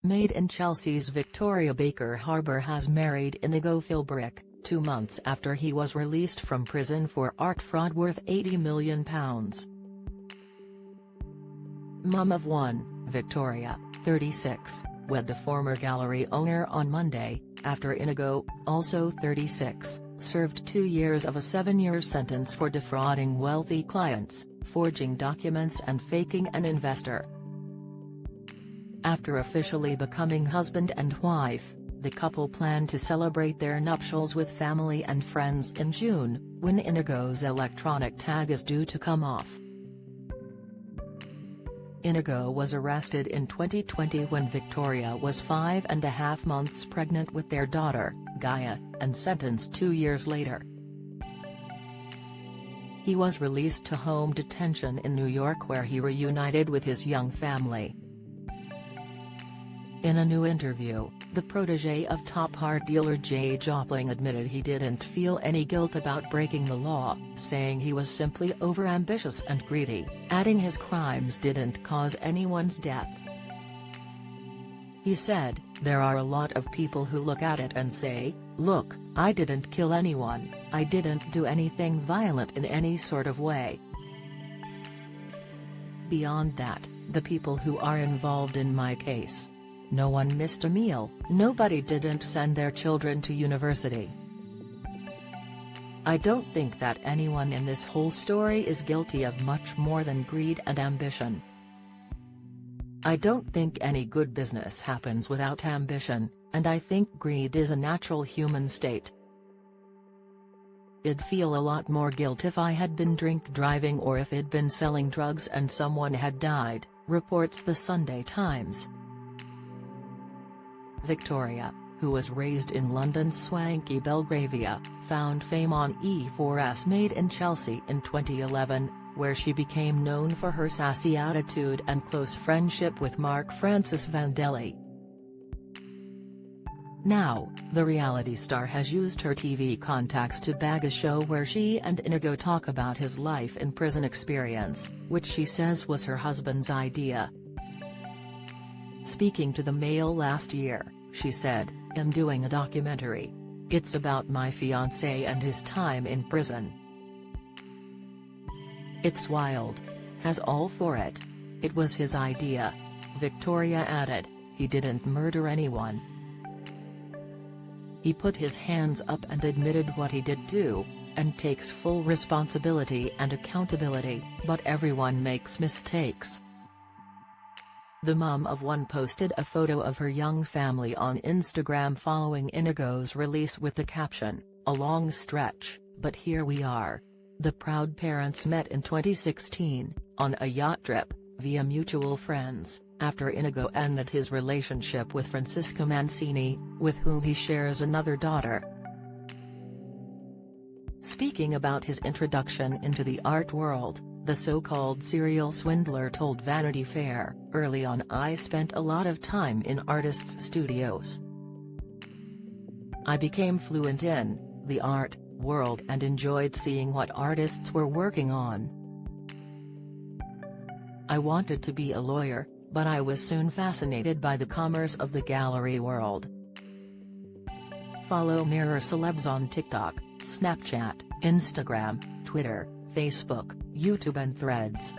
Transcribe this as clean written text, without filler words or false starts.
Made in Chelsea's Victoria Baker-Harber has married Inigo Philbrick, 2 months after he was released from prison for art fraud worth £80 million. Mum of one, Victoria, 36, wed the former gallery owner on Monday, after Inigo, also 36, served 2 years of a 7-year sentence for defrauding wealthy clients, forging documents and faking an investor. After officially becoming husband and wife, the couple planned to celebrate their nuptials with family and friends in June, when Inigo's electronic tag is due to come off. Inigo was arrested in 2020 when Victoria was 5.5 months pregnant with their daughter, Gaia, and sentenced 2 years later. He was released to home detention in New York, where he reunited with his young family. In a new interview, the protégé of top art dealer Jay Jopling admitted he didn't feel any guilt about breaking the law, saying he was simply overambitious and greedy, adding his crimes didn't cause anyone's death. He said, "There are a lot of people who look at it and say, look, I didn't kill anyone, I didn't do anything violent in any sort of way. Beyond that, the people who are involved in my case. No one missed a meal, nobody didn't send their children to university. I don't think that anyone in this whole story is guilty of much more than greed and ambition. I don't think any good business happens without ambition, and I think greed is a natural human state. I'd feel a lot more guilt if I had been drink driving or if I'd been selling drugs and someone had died," reports the Sunday Times. Victoria, who was raised in London's swanky Belgravia, found fame on E4's Made in Chelsea in 2011, where she became known for her sassy attitude and close friendship with Mark Francis Vandelli. Now, the reality star has used her TV contacts to bag a show where she and Inigo talk about his life in prison experience, which she says was her husband's idea. Speaking to the Mail last year, she said, "I'm doing a documentary. It's about my fiancé and his time in prison. It's wild. Has all for it. It was his idea." Victoria added, "He didn't murder anyone. He put his hands up and admitted what he did do, and takes full responsibility and accountability, but everyone makes mistakes." The mum of one posted a photo of her young family on Instagram following Inigo's release with the caption, "A long stretch, but here we are." The proud parents met in 2016, on a yacht trip, via mutual friends, after Inigo ended his relationship with Francisca Mancini, with whom he shares another daughter. Speaking about his introduction into the art world, the so-called serial swindler told Vanity Fair, "Early on I spent a lot of time in artists' studios. I became fluent in the art world and enjoyed seeing what artists were working on. I wanted to be a lawyer, but I was soon fascinated by the commerce of the gallery world." Follow Mirror Celebs on TikTok, Snapchat, Instagram, Twitter, Facebook, YouTube and Threads.